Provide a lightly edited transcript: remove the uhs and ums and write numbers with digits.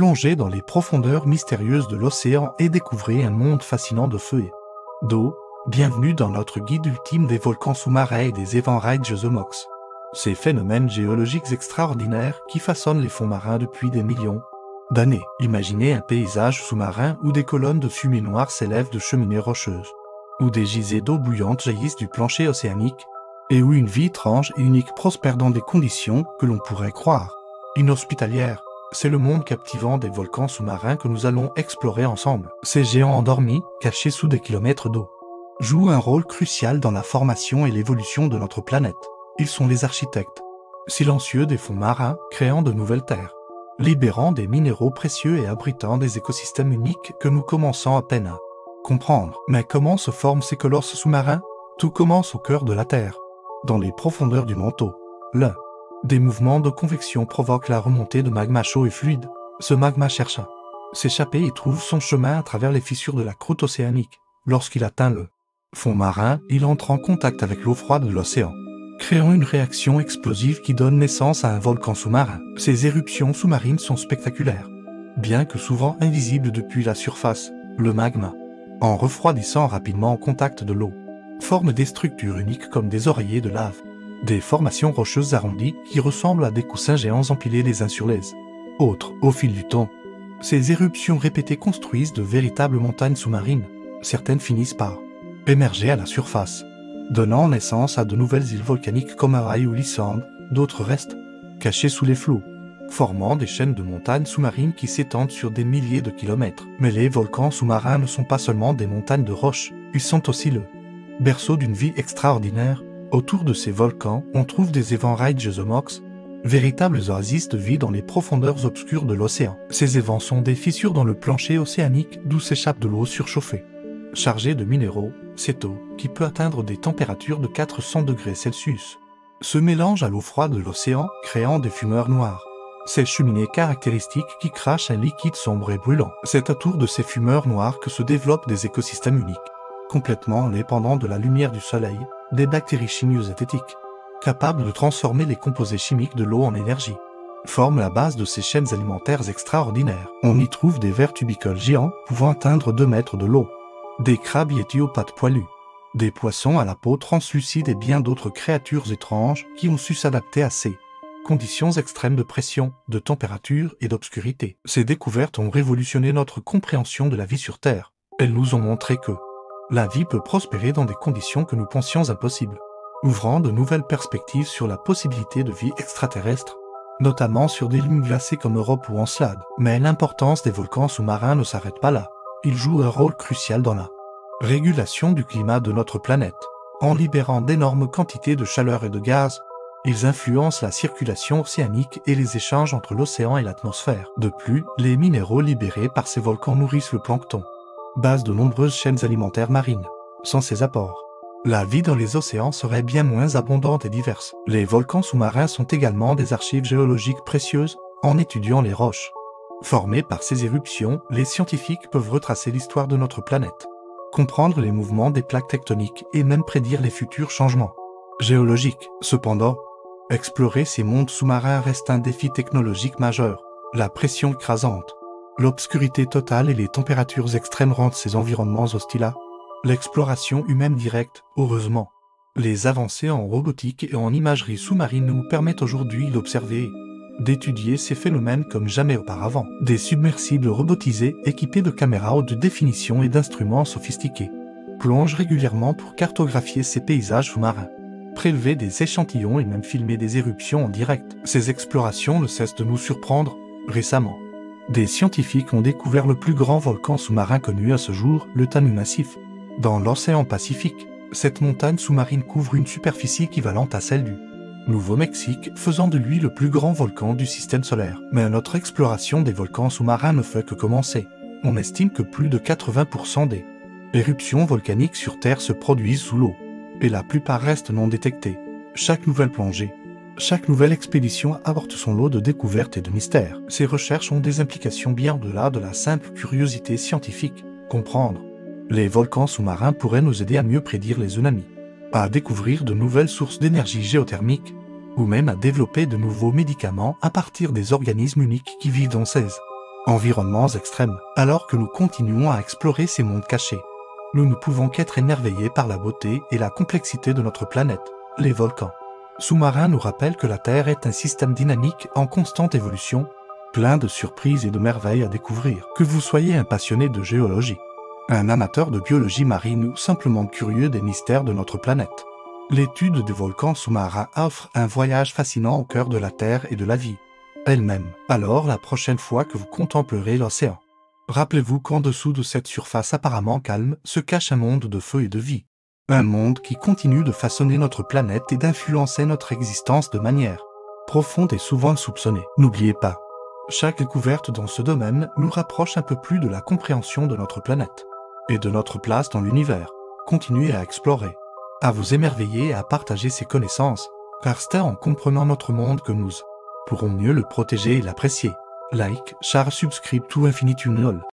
Plongez dans les profondeurs mystérieuses de l'océan et découvrez un monde fascinant de feu et d'eau. Bienvenue dans notre guide ultime des volcans sous-marins et des évents geomox. Ces phénomènes géologiques extraordinaires qui façonnent les fonds marins depuis des millions d'années. Imaginez un paysage sous-marin où des colonnes de fumée noire s'élèvent de cheminées rocheuses, où des gisées d'eau bouillante jaillissent du plancher océanique, et où une vie étrange et unique prospère dans des conditions que l'on pourrait croire inhospitalières. C'est le monde captivant des volcans sous-marins que nous allons explorer ensemble. Ces géants endormis, cachés sous des kilomètres d'eau, jouent un rôle crucial dans la formation et l'évolution de notre planète. Ils sont les architectes silencieux des fonds marins, créant de nouvelles terres, libérant des minéraux précieux et abritant des écosystèmes uniques que nous commençons à peine à comprendre. Mais comment se forment ces colosses sous-marins? Tout commence au cœur de la Terre, dans les profondeurs du manteau. Des mouvements de convection provoquent la remontée de magma chaud et fluide. Ce magma cherche à s'échapper et trouve son chemin à travers les fissures de la croûte océanique. Lorsqu'il atteint le fond marin, il entre en contact avec l'eau froide de l'océan, créant une réaction explosive qui donne naissance à un volcan sous-marin. Ces éruptions sous-marines sont spectaculaires. Bien que souvent invisibles depuis la surface, le magma, en refroidissant rapidement en contact de l'eau, forme des structures uniques comme des oreillers de lave. Des formations rocheuses arrondies qui ressemblent à des coussins géants empilés les uns sur les autres. Au fil du temps, ces éruptions répétées construisent de véritables montagnes sous-marines. Certaines finissent par émerger à la surface, donnant naissance à de nouvelles îles volcaniques comme Hawaï ou l'Islande. D'autres restent cachées sous les flots, formant des chaînes de montagnes sous-marines qui s'étendent sur des milliers de kilomètres. Mais les volcans sous-marins ne sont pas seulement des montagnes de roches, ils sont aussi le berceau d'une vie extraordinaire. Autour de ces volcans, on trouve des évents geomox, véritables oasis de vie dans les profondeurs obscures de l'océan. Ces évents sont des fissures dans le plancher océanique d'où s'échappe de l'eau surchauffée, chargée de minéraux. Cette eau, qui peut atteindre des températures de 400 degrés Celsius, se mélange à l'eau froide de l'océan, créant des fumeurs noirs. Ces cheminées caractéristiques qui crachent un liquide sombre et brûlant. C'est autour de ces fumeurs noirs que se développent des écosystèmes uniques, complètement indépendants de la lumière du soleil. Des bactéries chimiosyntétiques, capables de transformer les composés chimiques de l'eau en énergie, forment la base de ces chaînes alimentaires extraordinaires. On y trouve des vers tubicoles géants pouvant atteindre 2 mètres de long, des crabes yétis aux pattes poilues, des poissons à la peau translucide et bien d'autres créatures étranges qui ont su s'adapter à ces conditions extrêmes de pression, de température et d'obscurité. Ces découvertes ont révolutionné notre compréhension de la vie sur Terre. Elles nous ont montré que la vie peut prospérer dans des conditions que nous pensions impossibles, ouvrant de nouvelles perspectives sur la possibilité de vie extraterrestre, notamment sur des lunes glacées comme Europe ou Encelade. Mais l'importance des volcans sous-marins ne s'arrête pas là. Ils jouent un rôle crucial dans la régulation du climat de notre planète. En libérant d'énormes quantités de chaleur et de gaz, ils influencent la circulation océanique et les échanges entre l'océan et l'atmosphère. De plus, les minéraux libérés par ces volcans nourrissent le plancton, base de nombreuses chaînes alimentaires marines. Sans ces apports, la vie dans les océans serait bien moins abondante et diverse. Les volcans sous-marins sont également des archives géologiques précieuses. En étudiant les roches formées par ces éruptions, les scientifiques peuvent retracer l'histoire de notre planète, comprendre les mouvements des plaques tectoniques et même prédire les futurs changements géologiques. Cependant, explorer ces mondes sous-marins reste un défi technologique majeur. La pression écrasante, l'obscurité totale et les températures extrêmes rendent ces environnements hostiles à l'exploration humaine directe. Heureusement, les avancées en robotique et en imagerie sous-marine nous permettent aujourd'hui d'observer et d'étudier ces phénomènes comme jamais auparavant. Des submersibles robotisés équipés de caméras haute définition et d'instruments sophistiqués plongent régulièrement pour cartographier ces paysages sous-marins, prélever des échantillons et même filmer des éruptions en direct. Ces explorations ne cessent de nous surprendre. Récemment, des scientifiques ont découvert le plus grand volcan sous-marin connu à ce jour, le Tamu Massif, dans l'océan Pacifique. Cette montagne sous-marine couvre une superficie équivalente à celle du Nouveau-Mexique, faisant de lui le plus grand volcan du système solaire. Mais notre exploration des volcans sous-marins ne fait que commencer. On estime que plus de 80% des éruptions volcaniques sur Terre se produisent sous l'eau, et la plupart restent non détectées. Chaque nouvelle plongée, chaque nouvelle expédition apporte son lot de découvertes et de mystères. Ces recherches ont des implications bien au-delà de la simple curiosité scientifique. Comprendre les volcans sous-marins pourrait nous aider à mieux prédire les tsunamis, à découvrir de nouvelles sources d'énergie géothermique, ou même à développer de nouveaux médicaments à partir des organismes uniques qui vivent dans ces environnements extrêmes, alors que nous continuons à explorer ces mondes cachés. Nous ne pouvons qu'être émerveillés par la beauté et la complexité de notre planète, les volcans. Sous-marins nous rappellent que la Terre est un système dynamique en constante évolution, plein de surprises et de merveilles à découvrir. Que vous soyez un passionné de géologie, un amateur de biologie marine ou simplement curieux des mystères de notre planète, l'étude des volcans sous-marins offre un voyage fascinant au cœur de la Terre et de la vie elle-même. Alors la prochaine fois que vous contemplerez l'océan, rappelez-vous qu'en dessous de cette surface apparemment calme se cache un monde de feu et de vie. Un monde qui continue de façonner notre planète et d'influencer notre existence de manière profonde et souvent insoupçonnée. N'oubliez pas, chaque découverte dans ce domaine nous rapproche un peu plus de la compréhension de notre planète et de notre place dans l'univers. Continuez à explorer, à vous émerveiller et à partager ces connaissances, car c'est en comprenant notre monde que nous pourrons mieux le protéger et l'apprécier. Like, share, subscribe to infinitum lol.